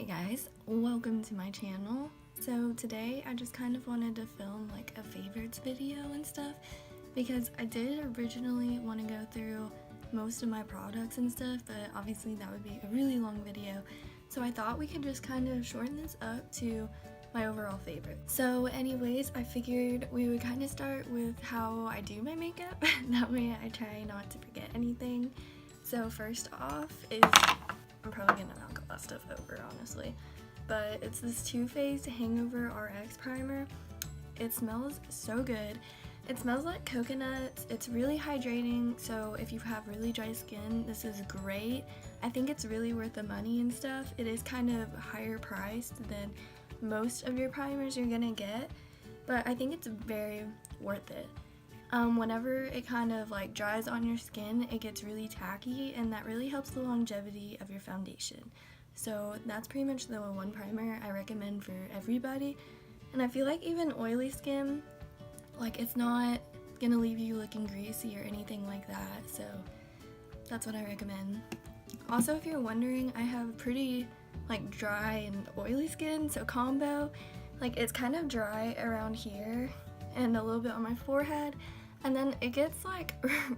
guys, welcome to my channel. So today I just kind of wanted to film like a favorites video and stuff because I did originally want to go through most of my products and stuff, but obviously that would be a really long video. So I thought we could just kind of shorten this up to my overall favorites. So anyways, I figured we would kind of start with how I do my makeup. That way I try not to forget anything. So first off is, I'm probably gonna knock all that stuff over honestly, but it's this Too Faced Hangover RX primer. It smells so good. It smells like coconuts. It's really hydrating, so if you have really dry skin, this is great. I think it's really worth the money and stuff. It is kind of higher priced than most of your primers you're gonna get, but I think it's very worth it. Whenever it kind of like dries on your skin, it gets really tacky, and that really helps the longevity of your foundation. So that's pretty much the one primer I recommend for everybody. And I feel like even oily skin, like it's not gonna leave you looking greasy or anything like that, so that's what I recommend. Also, if you're wondering, I have pretty like dry and oily skin, so combo. Like it's kind of dry around here and a little bit on my forehead, and then it gets like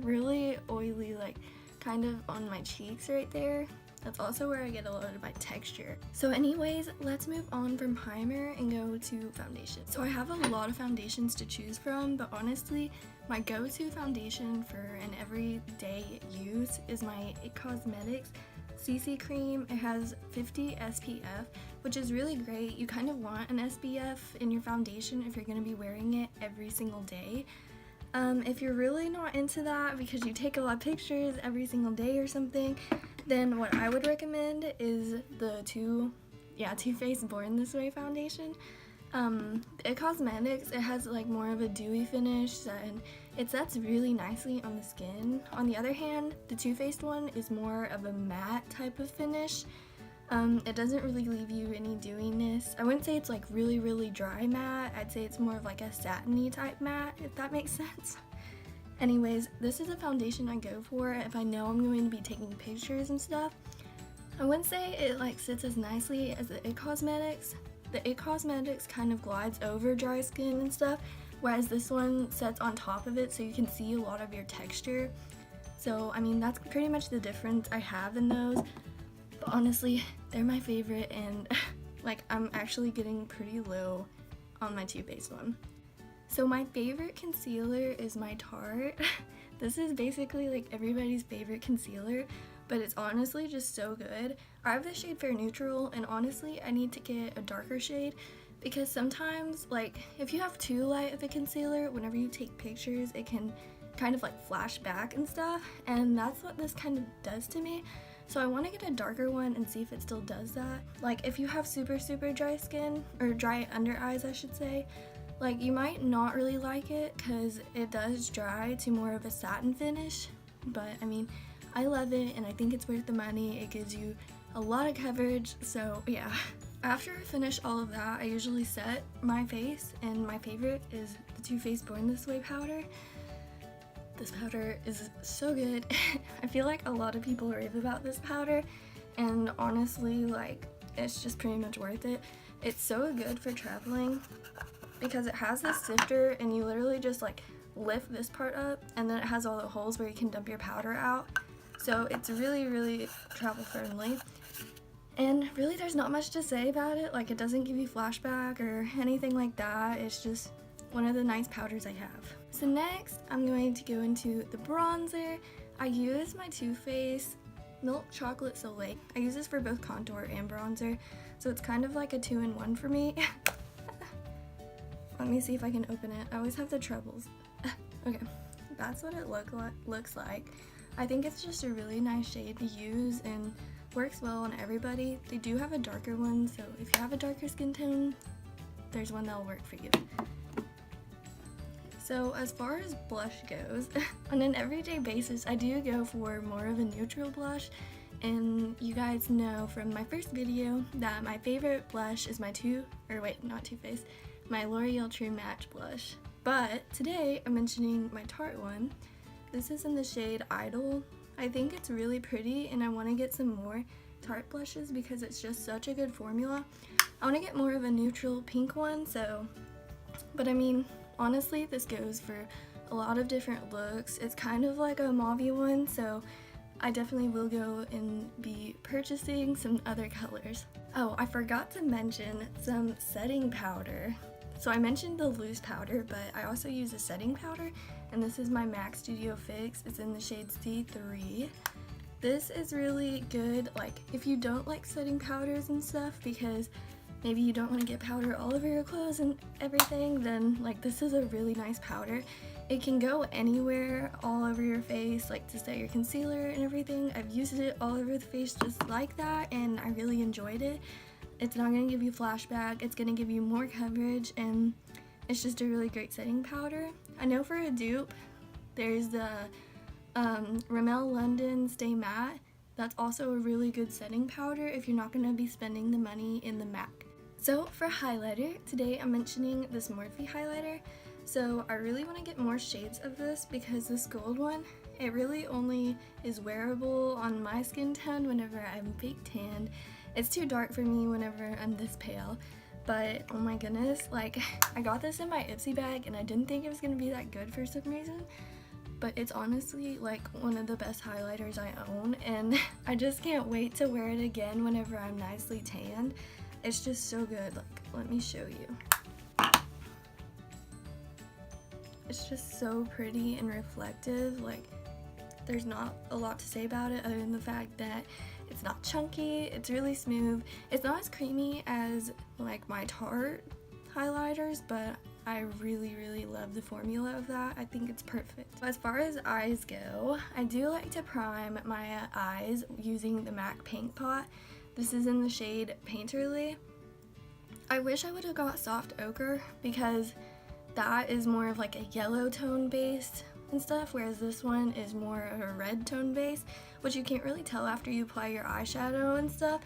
really oily like kind of on my cheeks right there. That's also where I get a lot of my texture. So anyways, let's move on from primer and go to foundation. So I have a lot of foundations to choose from, but honestly, my go-to foundation for an everyday use is my IT Cosmetics CC cream. It has 50 SPF, which is really great. You kind of want an SPF in your foundation if you're going to be wearing it every single day. If you're really not into that because you take a lot of pictures every single day or something, then what I would recommend is the Too Faced Born This Way foundation. IT Cosmetics, it has like more of a dewy finish and it sets really nicely on the skin. On the other hand, the Too Faced one is more of a matte type of finish. It doesn't really leave you any dewiness. I wouldn't say it's like really dry matte. I'd say it's more of like a satiny type matte, if that makes sense. Anyways, this is a foundation I go for if I know I'm going to be taking pictures and stuff. I wouldn't say it like sits as nicely as the IT Cosmetics. The IT Cosmetics kind of glides over dry skin and stuff, whereas this one sets on top of it so you can see a lot of your texture. So I mean, that's pretty much the difference I have in those. But honestly, they're my favorite, and like I'm actually getting pretty low on my Too Faced one. So my favorite concealer is my Tarte. This is basically like everybody's favorite concealer, but it's honestly just so good. I have the shade Fair Neutral, and honestly I need to get a darker shade because sometimes like if you have too light of a concealer, whenever you take pictures it can kind of like flash back and stuff, and that's what this kind of does to me. So I want to get a darker one and see if it still does that. Like if you have super dry skin, or dry under eyes I should say, like you might not really like it because it does dry to more of a satin finish, but I mean I love it and I think it's worth the money. It gives you a lot of coverage, so yeah. After I finish all of that, I usually set my face, and my favorite is the Too Faced Born This Way powder. This powder is so good. I feel like a lot of people rave about this powder, and honestly like it's just pretty much worth it. It's so good for traveling because it has this sifter and you literally just like lift this part up, and then it has all the holes where you can dump your powder out. So it's really travel friendly, and really there's not much to say about it. Like it doesn't give you flashback or anything like that. It's just one of the nice powders I have. So next I'm going to go into the bronzer. I use my Too Faced Milk Chocolate Soleil. I use this for both contour and bronzer, so it's kind of like a 2-in-1 for me. Let me see if I can open it. I always have the troubles. Okay, that's what it looks like. I think it's just a really nice shade to use and works well on everybody. They do have a darker one, so if you have a darker skin tone, there's one that'll work for you. So as far as blush goes, on an everyday basis, I do go for more of a neutral blush, and you guys know from my first video that my favorite blush is my my L'Oreal True Match blush. But today I'm mentioning my Tarte one. This is in the shade Idol. I think it's really pretty and I want to get some more Tarte blushes because it's just such a good formula. I want to get more of a neutral pink one, so, but I mean, honestly, this goes for a lot of different looks. It's kind of like a mauve-y one, so I definitely will go and be purchasing some other colors. Oh, I forgot to mention some setting powder. So I mentioned the loose powder, but I also use a setting powder, and this is my MAC Studio Fix. It's in the shade C3. This is really good, like, if you don't like setting powders and stuff, because maybe you don't want to get powder all over your clothes and everything, then, like, this is a really nice powder. It can go anywhere, all over your face, like to set your concealer and everything. I've used it all over the face just like that, and I really enjoyed it. It's not going to give you flashback, it's going to give you more coverage, and it's just a really great setting powder. I know for a dupe, there's the Rimmel London Stay Matte. That's also a really good setting powder if you're not going to be spending the money in the MAC. So for highlighter, today I'm mentioning this Morphe highlighter. So I really want to get more shades of this because this gold one, it really only is wearable on my skin tone whenever I'm fake tanned. It's too dark for me whenever I'm this pale. But oh my goodness, like, I got this in my Ipsy bag and I didn't think it was going to be that good for some reason. But it's honestly like one of the best highlighters I own, and I just can't wait to wear it again whenever I'm nicely tanned. It's just so good. Like, let me show you. It's just so pretty and reflective. Like, there's not a lot to say about it other than the fact that it's not chunky, it's really smooth. It's not as creamy as like my Tarte highlighters, but I really love the formula of that. I think it's perfect. As far as eyes go, I do like to prime my eyes using the MAC Paint Pot. This is in the shade Painterly. I wish I would have got Soft Ochre because that is more of like a yellow tone base and stuff, whereas this one is more of a red tone base, which you can't really tell after you apply your eyeshadow and stuff.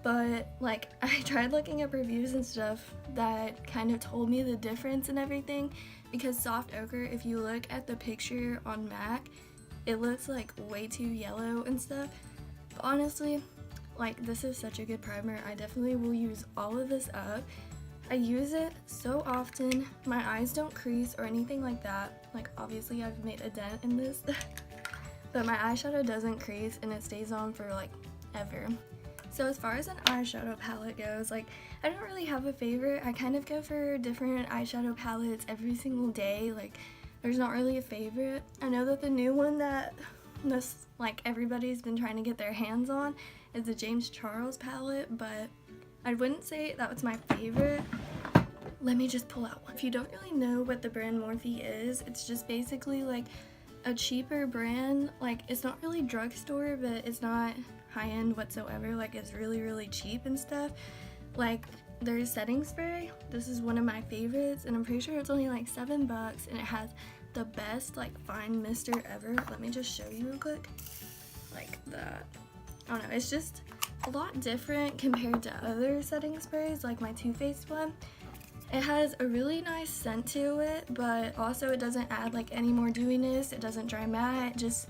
But like, I tried looking up reviews and stuff that kind of told me the difference and everything, because Soft Ochre, if you look at the picture on MAC, it looks like way too yellow and stuff. But honestly, like, this is such a good primer. I definitely will use all of this up. I use it so often. My eyes don't crease or anything like that. Like, obviously I've made a dent in this, but my eyeshadow doesn't crease and it stays on for like ever. So as far as an eyeshadow palette goes, like, I don't really have a favorite. I kind of go for different eyeshadow palettes every single day. Like, there's not really a favorite. I know that the new one that everybody's been trying to get their hands on is the James Charles palette, but I wouldn't say that was my favorite. Let me just pull out one. If you don't really know what the brand Morphe is, it's just basically like a cheaper brand. Like, it's not really drugstore, but it's not high-end whatsoever. Like, it's really cheap and stuff. Like, there's setting spray. This is one of my favorites, and I'm pretty sure it's only like $7, and it has the best like fine mister ever. Let me just show you real quick. Like that. I don't know, it's just a lot different compared to other setting sprays, like my Too Faced one. It has a really nice scent to it, but also it doesn't add like any more dewiness. It doesn't dry matte. It just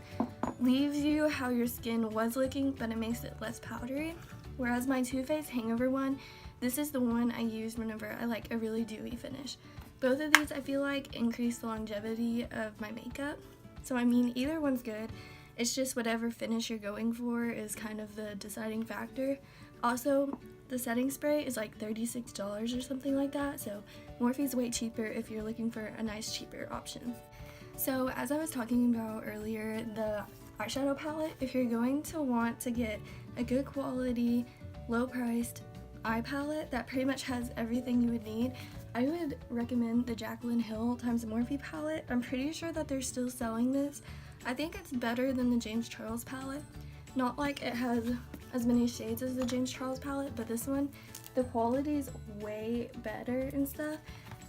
leaves you how your skin was looking, but it makes it less powdery. Whereas my Too Faced Hangover one, this is the one I use whenever I like a really dewy finish. Both of these I feel like increase the longevity of my makeup. So I mean, either one's good. It's just whatever finish you're going for is kind of the deciding factor. Also, the setting spray is like $36 or something like that, so Morphe's way cheaper if you're looking for a nice cheaper option. So as I was talking about earlier, the eyeshadow palette, if you're going to want to get a good quality, low priced eye palette that pretty much has everything you would need, I would recommend the Jaclyn Hill times Morphe palette. I'm pretty sure that they're still selling this. I think it's better than the James Charles palette. Not like it has as many shades as the James Charles palette, but this one, the quality is way better and stuff,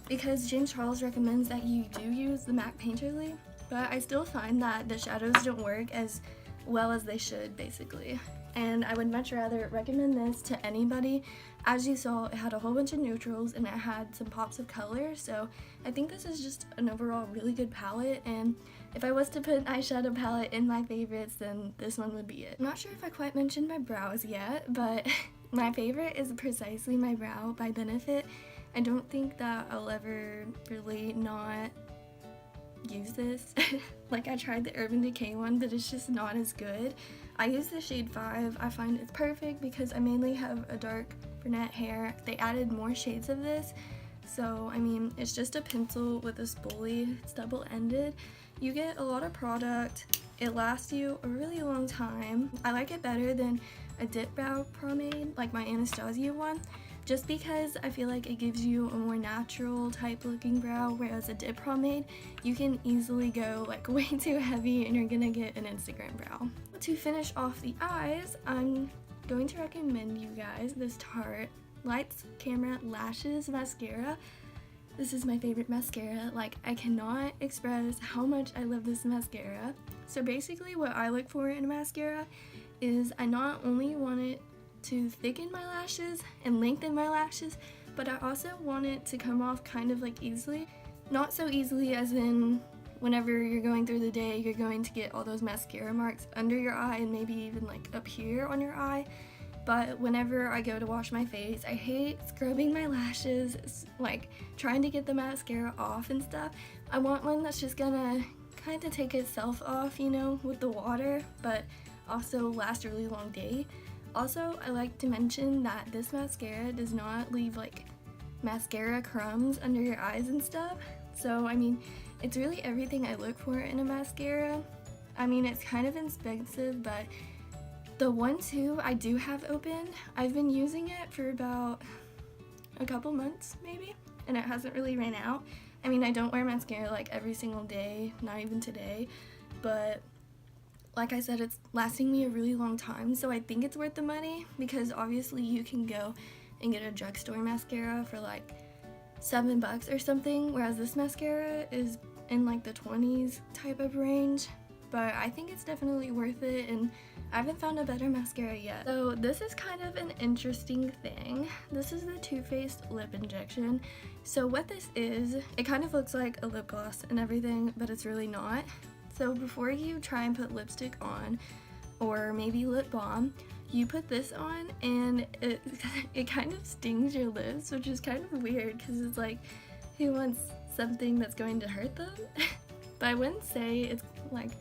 because James Charles recommends that you do use the MAC Painterly, but I still find that the shadows don't work as well as they should, basically. And I would much rather recommend this to anybody. As you saw, it had a whole bunch of neutrals and it had some pops of color, so I think this is just an overall really good palette, and if I was to put an eyeshadow palette in my favorites, then this one would be it. I'm not sure if I quite mentioned my brows yet, but my favorite is Precisely My Brow by Benefit. I don't think that I'll ever really not use this. Like, I tried the Urban Decay one, but it's just not as good. I use the shade 5. I find it's perfect because I mainly have a dark brunette hair. They added more shades of this, so I mean, it's just a pencil with a spoolie. It's double-ended. You get a lot of product. It lasts you a really long time. I like it better than a dip brow pomade, like my Anastasia one, just because I feel like it gives you a more natural type looking brow, whereas a dip pomade, you can easily go like way too heavy and you're gonna get an Instagram brow. To finish off the eyes, I'm going to recommend you guys this Tarte Lights Camera Lashes mascara. This is my favorite mascara. Like, I cannot express how much I love this mascara. So basically what I look for in a mascara is I not only want it to thicken my lashes and lengthen my lashes, but I also want it to come off kind of like easily. Not so easily as in whenever you're going through the day, you're going to get all those mascara marks under your eye and maybe even like up here on your eye. But whenever I go to wash my face, I hate scrubbing my lashes, like trying to get the mascara off and stuff. I want one that's just gonna kind of take itself off, you know, with the water, but also last a really long day. Also, I like to mention that this mascara does not leave like mascara crumbs under your eyes and stuff. So, I mean, it's really everything I look for in a mascara. I mean, it's kind of expensive, but the one tube I do have open, I've been using it for about a couple months maybe, and it hasn't really ran out. I mean, I don't wear mascara like every single day, not even today, but like I said, it's lasting me a really long time, so I think it's worth the money because obviously you can go and get a drugstore mascara for like $7 or something, whereas this mascara is in like the 20s type of range. But I think it's definitely worth it, and I haven't found a better mascara yet. So this is kind of an interesting thing. This is the Too Faced lip injection. So what this is, it kind of looks like a lip gloss and everything, but it's really not. So before you try and put lipstick on, or maybe lip balm, you put this on and it kind of stings your lips, which is kind of weird because it's like, who wants something that's going to hurt them? But I wouldn't say it's like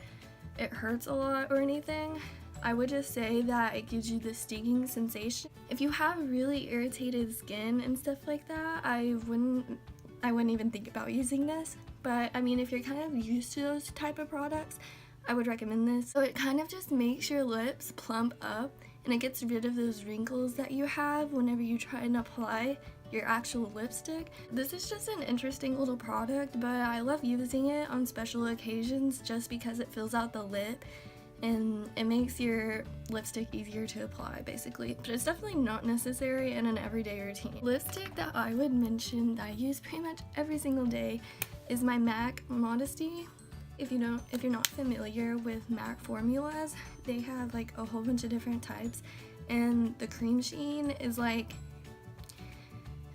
it hurts a lot or anything. I would just say that it gives you the stinging sensation. If you have really irritated skin and stuff like that, I wouldn't even think about using this. But I mean, if you're kind of used to those type of products, I would recommend this. So it kind of just makes your lips plump up, and it gets rid of those wrinkles that you have whenever you try and apply your actual lipstick. This is just an interesting little product, but I love using it on special occasions just because it fills out the lip and it makes your lipstick easier to apply, basically. But it's definitely not necessary in an everyday routine. Lipstick that I would mention that I use pretty much every single day is my MAC Modesty. If you're not familiar with MAC formulas, they have like a whole bunch of different types, and the cream sheen is like,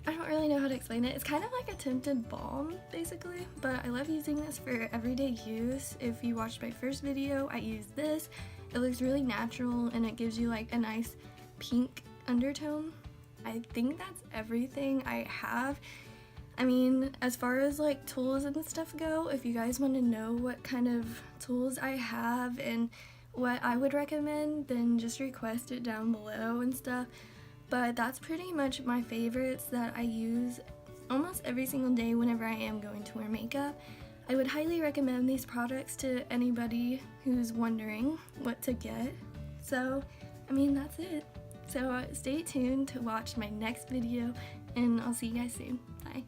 I don't really know how to explain it. It's kind of like a tinted balm, basically, but I love using this for everyday use. If you watched my first video, I used this. It looks really natural, and it gives you like a nice pink undertone. I think that's everything I have. I mean, as far as like tools and stuff go, if you guys want to know what kind of tools I have and what I would recommend, then just request it down below and stuff. But that's pretty much my favorites that I use almost every single day whenever I am going to wear makeup. I would highly recommend these products to anybody who's wondering what to get. So, I mean, that's it. So stay tuned to watch my next video, and I'll see you guys soon. Bye.